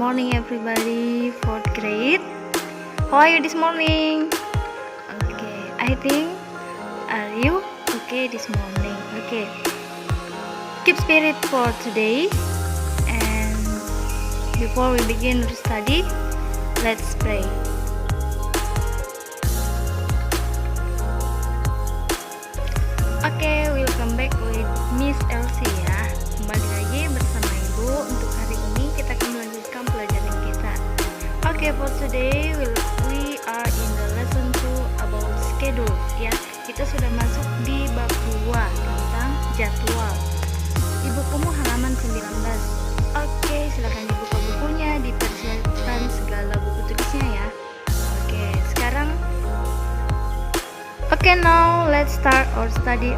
morning everybody, fourth grade. How are you this morning? Okay, I think are you okay this morning? Okay, keep spirit for today. And before we begin to study, let's pray. Oke, welcome back with Miss Elsie ya. Kembali lagi bersama Ibu. Untuk hari ini kita akan melanjutkan pelajaran kita. Oke, for today we are in the lesson 2 about schedule ya. Kita sudah masuk di bab 2 tentang jadwal. Di bukumu halaman 19. Oke, silakan dibuka bukunya, dipersiapkan segala buku tulisnya ya. Oke, sekarang okay, now let's start our study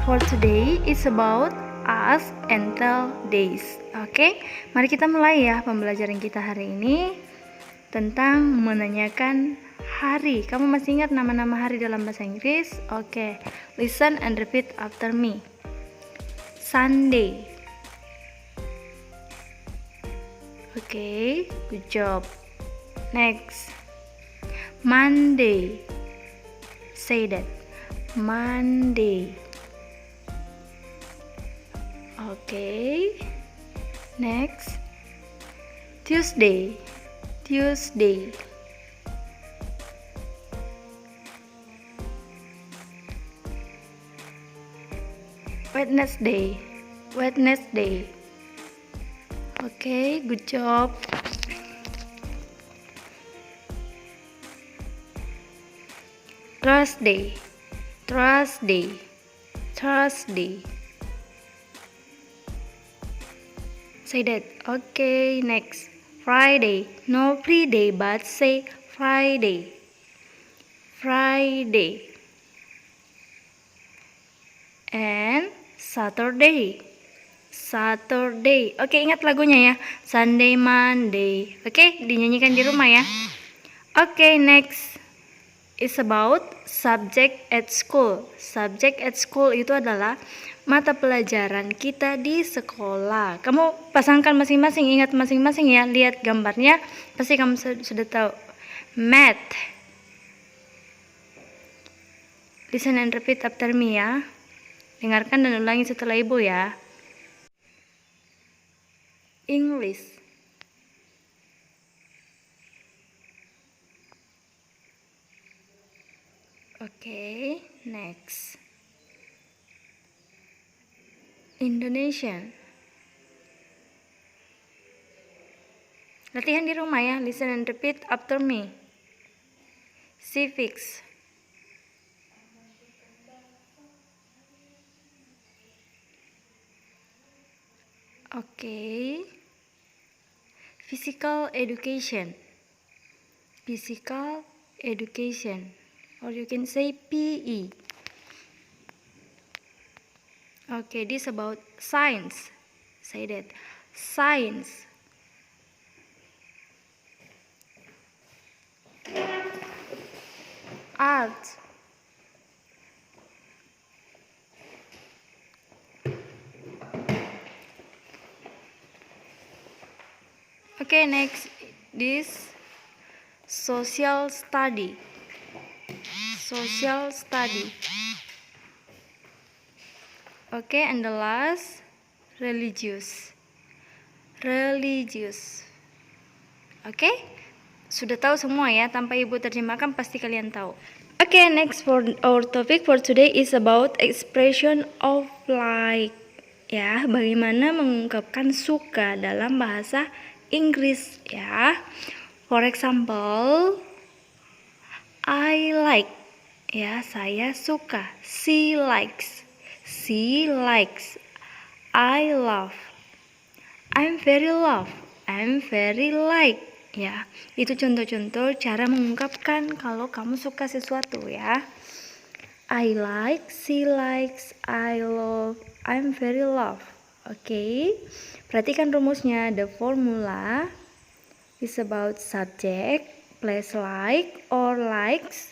for today. It's about us and tell days. Oke, mari kita mulai ya pembelajaran kita hari ini tentang menanyakan hari. Kamu masih ingat nama-nama hari dalam bahasa Inggris? Oke, listen and repeat after me. Sunday. Oke, good job. Next, Monday. Say that. Monday. Okay. Next. Tuesday. Tuesday. Wednesday. Wednesday. Okay, good job. Thursday, Thursday, Thursday. Say that. Okay, next. Friday. No free day, but say Friday. Friday. And Saturday. Saturday. Oke, ingat lagunya ya. Sunday, Monday. Oke, dinyanyikan di rumah ya. Oke, next. It's about subject at school. Subject at school itu adalah mata pelajaran kita di sekolah. Kamu pasangkan masing-masing, ingat masing-masing ya. Lihat gambarnya, pasti kamu sudah tahu. Math. Listen and repeat after me ya. Dengarkan dan ulangi setelah ibu ya. English. Okay, next. Indonesian. Latihan di rumah ya, listen and repeat after me. Civics. Okay. Physical education. Physical education. Or you can say PE. Okay, this about science. Say that. Science. Art. Okay, next. This social study. Social study. Okay, and the last, religious. Religious. Okay, sudah tahu semua ya, tanpa ibu terjemahkan pasti kalian tahu. Okay, next for our topic for today is about expression of like. Ya, bagaimana mengungkapkan suka dalam bahasa Inggris ya. For example, I like. Ya, saya suka. She likes. She likes. I love. I'm very love. I'm very like. Ya, itu contoh-contoh cara mengungkapkan kalau kamu suka sesuatu ya. I like, she likes, I love, I'm very love. Oke. Perhatikan rumusnya. The formula is about subject plus like or likes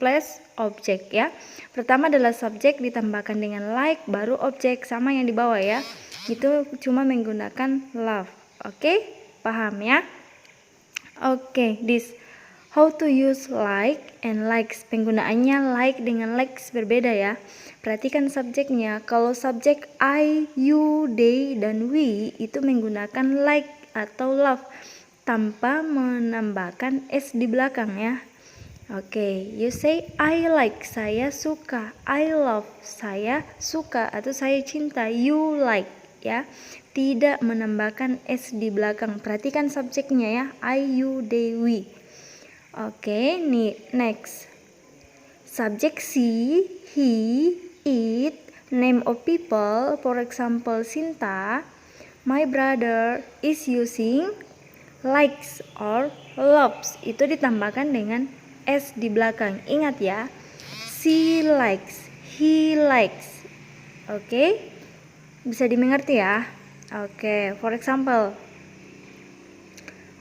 plus objek ya. Pertama adalah subjek ditambahkan dengan like, baru objek, sama yang di bawah ya. Itu cuma menggunakan love. Oke? Paham ya? Oke, this how to use like and likes. Penggunaannya like dengan likes berbeda ya. Perhatikan subjeknya. Kalau subjek I, you, they, dan we itu menggunakan like atau love tanpa menambahkan s di belakang ya. Oke, you say I like, saya suka. I love, saya suka atau saya cinta. You like ya. Tidak menambahkan s di belakang. Perhatikan subjeknya ya. I, you, they, we. Oke, nih next. Subjek she, he, it, name of people, for example Sinta, my brother is using likes or loves. Itu ditambahkan dengan s di belakang. Ingat ya. She likes, he likes. Oke? Bisa dimengerti ya? Oke, for example.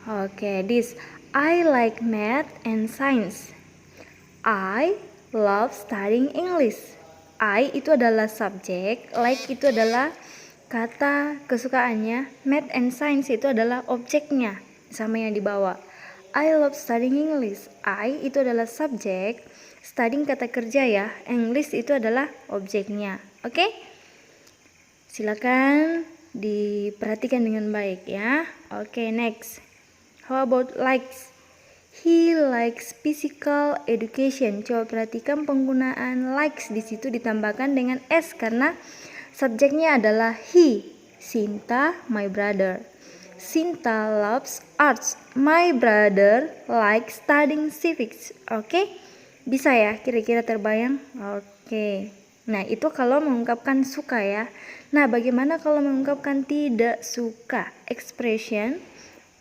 Oke, this I like math and science. I love studying English. I itu adalah subjek, like itu adalah kata kesukaannya, math and science itu adalah objeknya, sama yang dibawa. I love studying English. I itu adalah subjek, studying kata kerja ya, English itu adalah objeknya. Oke? Silakan diperhatikan dengan baik ya. Oke, next. How about likes? He likes physical education. Coba perhatikan penggunaan likes di situ ditambahkan dengan s karena subjeknya adalah he. Sinta, my brother. Sinta loves arts. My brother likes studying civics. Oke? Bisa ya? Kira-kira terbayang? Oke. Nah, itu kalau mengungkapkan suka ya. Nah, bagaimana kalau mengungkapkan tidak suka? Expression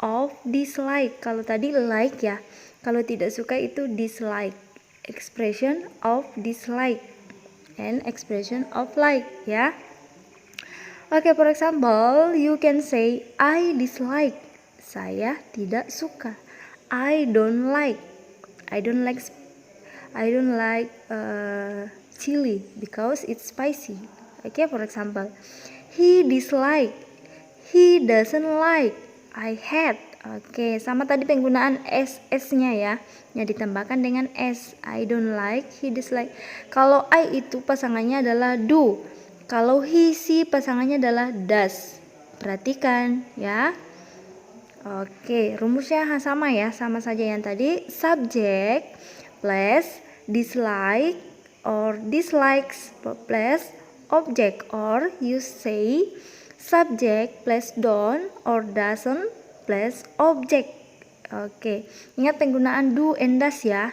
of dislike. Kalau tadi like ya. Kalau tidak suka itu dislike. Expression of dislike and expression of like ya. Oke, for example, you can say I dislike. Saya tidak suka. I don't like. I don't like chili because it's spicy. Okay, for example, he dislike. He doesn't like. I hate. Oke, sama tadi penggunaan s-nya ya, yang ditambahkan dengan s. I don't like, he dislike. Kalau I itu pasangannya adalah do. Kalau he, she pasangannya adalah does. Perhatikan ya. Oke, rumusnya sama ya, sama saja yang tadi. Subject plus dislike or dislikes plus object, or you say subject plus don't or doesn't plus object. Oke, ingat penggunaan do and does ya.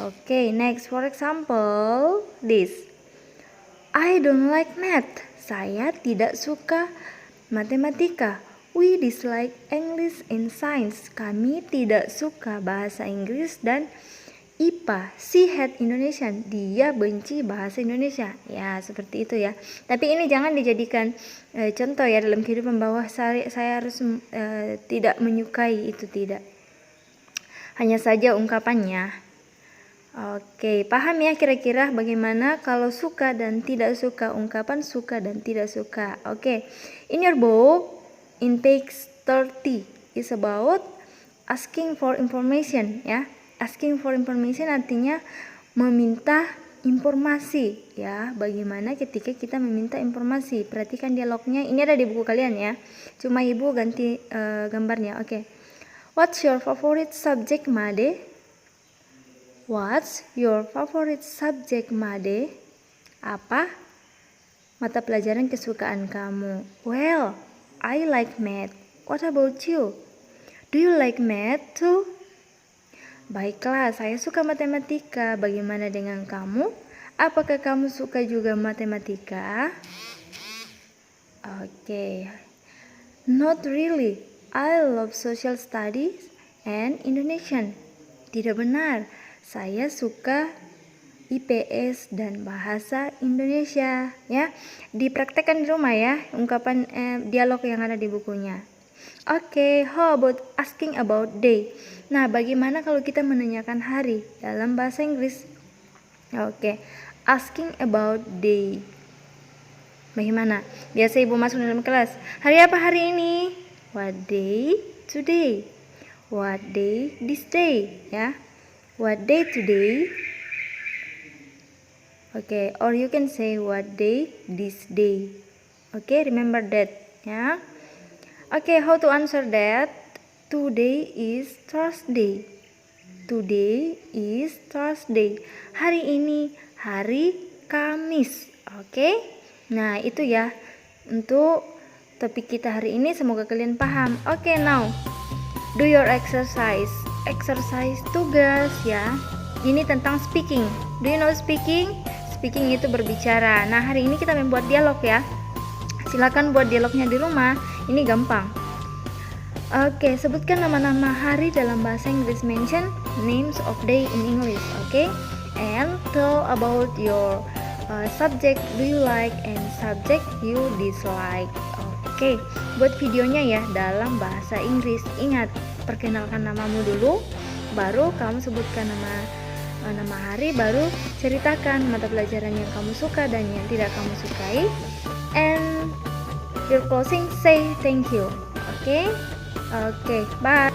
Oke, next, for example this. I don't like math. Saya tidak suka matematika. We dislike English and science. Kami tidak suka bahasa Inggris dan IPA. She hate Indonesian. Dia benci bahasa Indonesia. Ya, seperti itu ya. Tapi ini jangan dijadikan contoh ya dalam kehidupan bahwa saya harus tidak menyukai itu, tidak. Hanya saja ungkapannya. Oke, paham ya kira-kira bagaimana kalau suka dan tidak suka, ungkapan suka dan tidak suka. Oke, in your book, in page 30 is about asking for information ya. Asking for information artinya meminta informasi ya. Bagaimana ketika kita meminta informasi? Perhatikan dialognya. Ini ada di buku kalian ya. Cuma ibu ganti gambarnya. Oke. What's your favorite subject, Made? What's your favorite subject, Made? Apa mata pelajaran kesukaan kamu? Well, I like math. What about you? Do you like math too? Baiklah, saya suka matematika. Bagaimana dengan kamu? Apakah kamu suka juga matematika? Oke. Not really. I love social studies and Indonesian. Tidak benar. Saya suka IPS dan bahasa Indonesia ya. Dipraktekkan di rumah ya, ungkapan dialog yang ada di bukunya. Oke, how about asking about day? Nah, bagaimana kalau kita menanyakan hari dalam bahasa Inggris? Oke, asking about day. Bagaimana? Biasa ibu masuk dalam kelas. Hari apa hari ini? What day today? What day this day? Ya. What day today? Okay, or you can say what day this day. Okay, remember that. Ya. Okay, how to answer that? Today is Thursday. Today is Thursday. Hari ini hari Kamis. Oke. Nah, itu ya untuk topik kita hari ini, semoga kalian paham. Oke, now do your exercise. Exercise tugas ya. Ini tentang speaking. Do you know speaking? Speaking itu berbicara. Nah, hari ini kita membuat dialog ya. Silakan buat dialognya di rumah. Ini gampang. Oke, sebutkan nama-nama hari dalam bahasa Inggris. Mention names of day in English. Oke, and tell about your subject do you like and subject you dislike. Oke, buat videonya ya dalam bahasa Inggris. Ingat, perkenalkan namamu dulu, baru kamu sebutkan nama hari, baru ceritakan mata pelajaran yang kamu suka dan yang tidak kamu sukai. And your closing say thank you. Oke, bye.